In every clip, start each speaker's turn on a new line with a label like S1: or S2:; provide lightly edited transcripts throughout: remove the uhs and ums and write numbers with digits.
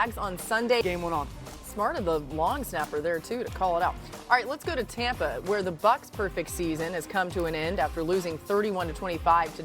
S1: Jags on Sunday.
S2: Game went on.
S1: Smart of the long snapper there, too, to call it out. All right, let's go to Tampa, where the Bucs' perfect season has come to an end after losing 31-25 to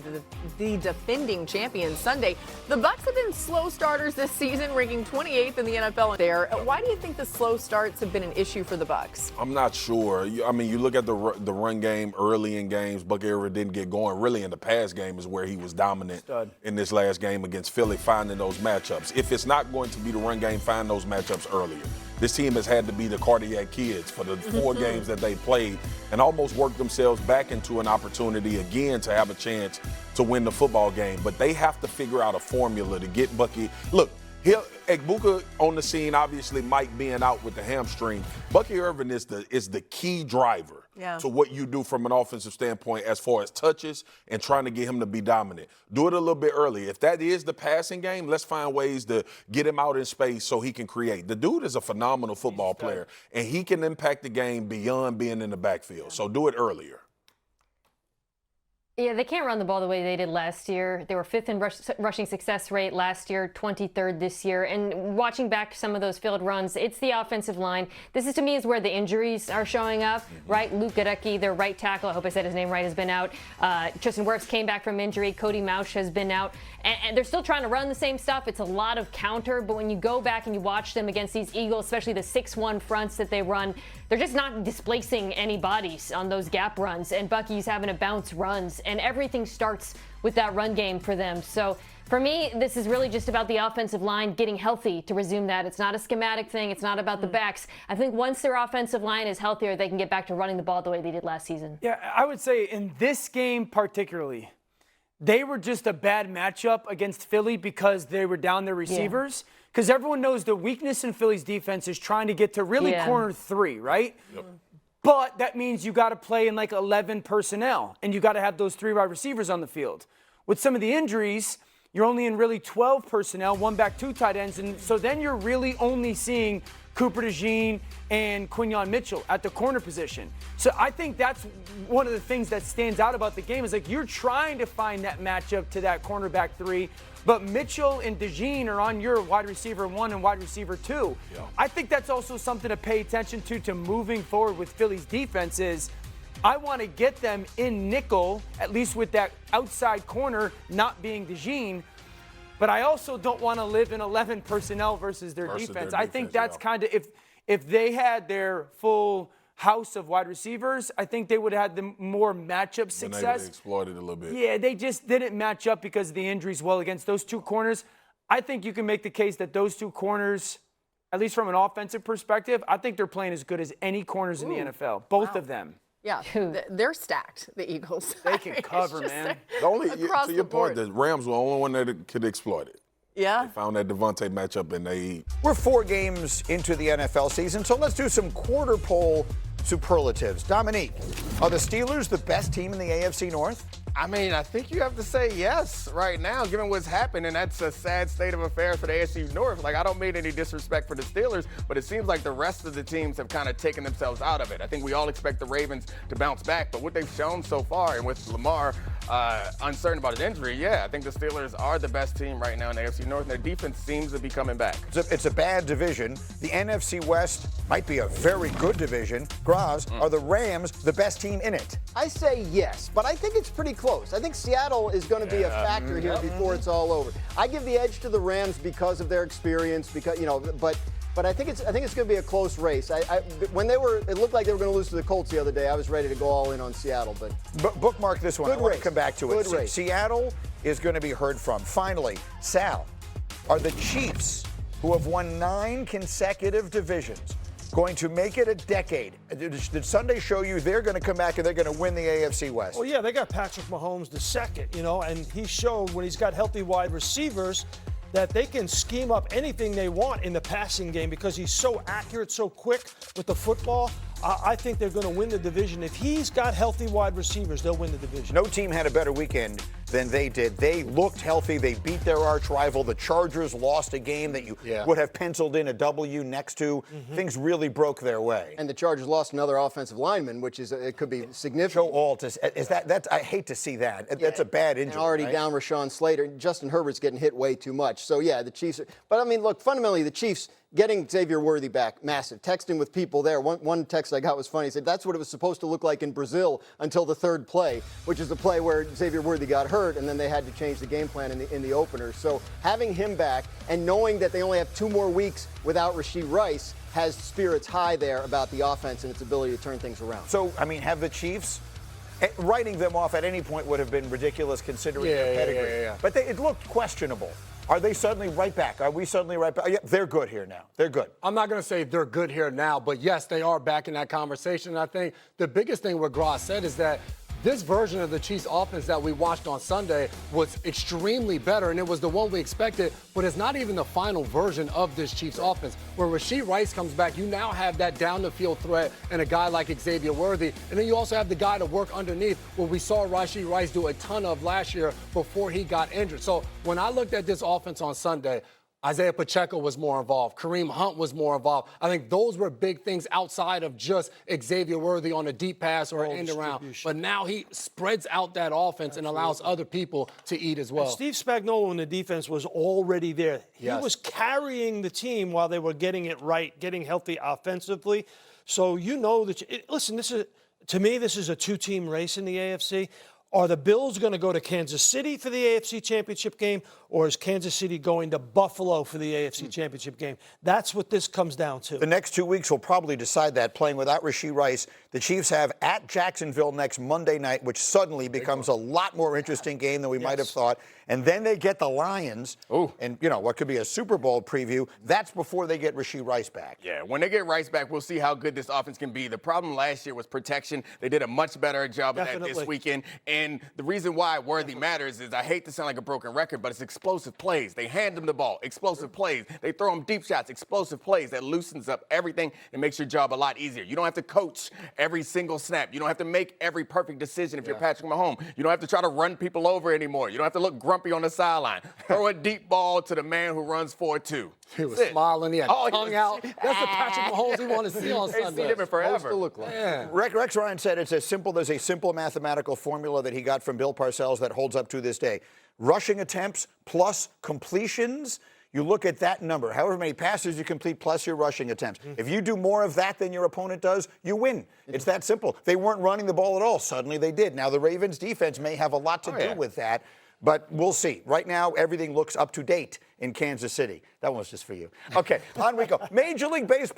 S1: the defending champions Sunday. The Bucs have been slow starters this season, ranking 28th in the NFL there. Why do you think the slow starts have been an issue for the Bucs?
S3: I'm not sure. I mean, you look at the run game early in games. Buccaneers didn't get going. Really, in the pass game is where he was dominant in this last game against Philly, finding those matchups. If it's not going to be the run game, find those matchups earlier. This team has had to be the cardiac kids for the 4 games that they played and almost worked themselves back into an opportunity again to have a chance to win the football game. But they have to figure out a formula to get Bucky. Look, Egbuka on the scene, obviously Mike being out with the hamstring. Bucky Irvin is the key driver to what you do from an offensive standpoint as far as touches and trying to get him to be dominant. Do it a little bit early. If that is the passing game, let's find ways to get him out in space so he can create. The dude is a phenomenal football player, and he can impact the game beyond being in the backfield. So do it earlier.
S4: Yeah, they can't run the ball the way they did last year. They were 5th in rushing success rate last year, 23rd this year. And watching back some of those field runs, it's the offensive line. This is, to me, is where the injuries are showing up, right? Luke Goedeke, their right tackle, I hope I said his name right, has been out. Tristan Wirfs came back from injury. Cody Mauch has been out. And they're still trying to run the same stuff. It's a lot of counter. But when you go back and you watch them against these Eagles, especially the 6-1 fronts that they run, they're just not displacing any bodies on those gap runs. And Bucky's having to bounce runs. And everything starts with that run game for them. So for me, this is really just about the offensive line getting healthy to resume that. It's not a schematic thing. It's not about the backs. I think once their offensive line is healthier, they can get back to running the ball the way they did last season.
S2: Yeah, I would say in this game particularly, they were just a bad matchup against Philly because they were down their receivers. Because everyone knows the weakness in Philly's defense is trying to get to really corner 3, right? Yep. But that means you got to play in like 11 personnel, and you got to have those 3 wide receivers on the field. With some of the injuries, you're only in really 12 personnel, 1 back, 2 tight ends, and so then you're really only seeing Cooper DeJean and Quinyon Mitchell at the corner position. So I think that's one of the things that stands out about the game is like you're trying to find that matchup to that cornerback 3, but Mitchell and DeJean are on your wide receiver 1 and wide receiver 2. Yeah. I think that's also something to pay attention to moving forward with Philly's defense is I want to get them in nickel, at least with that outside corner not being DeJean. But I also don't want to live in 11 personnel versus their defense. I think that's kind of if they had their full house of wide receivers, I think they would have had the more matchup success.
S3: They exploited a little bit.
S2: Yeah, they just didn't match up because of the injuries well against those 2 corners. I think you can make the case that those 2 corners, at least from an offensive perspective, I think they're playing as good as any corners in the NFL, both of them.
S1: Yeah, they're stacked, the Eagles.
S2: They can cover, man.
S3: To your point, the Rams were the only one that could exploit it.
S1: Yeah.
S3: They found that Devontae matchup, and they...
S5: We're 4 games into the NFL season, so let's do some quarter poll superlatives. Dominique, are the Steelers the best team in the AFC North?
S6: I mean, I think you have to say yes right now, given what's happened, and that's a sad state of affairs for the AFC North. Like, I don't mean any disrespect for the Steelers, but it seems like the rest of the teams have kind of taken themselves out of it. I think we all expect the Ravens to bounce back, but what they've shown so far, and with Lamar uncertain about his injury, I think the Steelers are the best team right now in the AFC North, and their defense seems to be coming back.
S5: It's a bad division. The NFC West might be a very good division. Graz, are the Rams the best team in it?
S7: I say yes, but I think it's pretty close. I think Seattle is going to be a factor here before it's all over. I give the edge to the Rams because of their experience, because but I think it's going to be a close race. When it looked like they were going to lose to the Colts the other day, I was ready to go all in on Seattle. But
S5: bookmark this one.
S7: Good
S5: I want
S7: race.
S5: to come back to it.
S7: Good race.
S5: Seattle is going to be heard from. Finally, Sal, are the Chiefs, who have won 9 consecutive divisions, going to make it a decade? Did Sunday show you they're going to come back and they're going to win the AFC West?
S8: Well, yeah, they got Patrick Mahomes the second, and he showed when he's got healthy wide receivers that they can scheme up anything they want in the passing game because he's so accurate, so quick with the football. I think they're going to win the division. If he's got healthy wide receivers, they'll win the division.
S5: No team had a better weekend than they did. They looked healthy. They beat their arch rival. The Chargers lost a game that you would have penciled in a W next to. Things really broke their way.
S7: And the Chargers lost another offensive lineman, which is it could be significant.
S5: Joe Alt is that I hate to see that. That's a bad injury.
S7: And already
S5: right?
S7: down Rashawn Slater. Justin Herbert's getting hit way too much. So yeah, the Chiefs. But I mean, look, fundamentally, the Chiefs getting Xavier Worthy back, massive. Texting with people there. One text I got was funny. He said that's what it was supposed to look like in Brazil until the third play, which is the play where Xavier Worthy got hurt, and then they had to change the game plan in the opener. So having him back and knowing that they only have 2 more weeks without Rashee Rice has spirits high there about the offense and its ability to turn things around.
S5: So, I mean, have the Chiefs, writing them off at any point would have been ridiculous considering their pedigree. But it looked questionable. Are they suddenly right back? Are we suddenly right back? Yeah, they're good here now. They're good.
S9: I'm not going to say they're good here now, but yes, they are back in that conversation. And I think the biggest thing what Gross said is that this version of the Chiefs offense that we watched on Sunday was extremely better, and it was the one we expected, but it's not even the final version of this Chiefs offense. Where Rashee Rice comes back, you now have that down-the-field threat and a guy like Xavier Worthy, and then you also have the guy to work underneath, what we saw Rashee Rice do a ton of last year before he got injured. So when I looked at this offense on Sunday, Isaiah Pacheco was more involved. Kareem Hunt was more involved. I think those were big things outside of just Xavier Worthy on a deep pass or an end around. But now he spreads out that offense and allows other people to eat as well.
S8: And Steve Spagnuolo in the defense was already there. He was carrying the team while they were getting it right, getting healthy offensively. So you know that. Listen, to me, this is a 2-team race in the AFC. Are the Bills going to go to Kansas City for the AFC Championship game, or is Kansas City going to Buffalo for the AFC Championship game? That's what this comes down to.
S5: The next 2 weeks will probably decide that. Playing without Rashee Rice, the Chiefs have at Jacksonville next Monday night, which suddenly becomes a lot more interesting game than we might have thought. And then they get the Lions, and what could be a Super Bowl preview. That's before they get Rashee Rice back.
S6: Yeah, when they get Rice back, we'll see how good this offense can be. The problem last year was protection. They did a much better job of that this weekend. And the reason why Worthy matters is I hate to sound like a broken record, but it's explosive plays. They hand them the ball, explosive plays. They throw them deep shots, explosive plays. That loosens up everything and makes your job a lot easier. You don't have to coach every single snap. You don't have to make every perfect decision if you're Patrick Mahomes. You don't have to try to run people over anymore. You don't have to look grumpy on the sideline. Throw a deep ball to the man who runs 4-2.
S9: He was smiling. He had tongue out. That's the Patrick Mahomes we want to see on Sunday.
S6: Seen him forever.
S7: To look like.
S5: Yeah. Rex Ryan said there's a simple mathematical formula that he got from Bill Parcells that holds up to this day. Rushing attempts plus completions. You look at that number, however many passes you complete plus your rushing attempts. If you do more of that than your opponent does, you win. It's that simple. They weren't running the ball at all. Suddenly they did. Now, the Ravens' defense may have a lot to do with that, but we'll see. Right now, everything looks up to date in Kansas City. That one was just for you. Okay, on we go. Major League Baseball.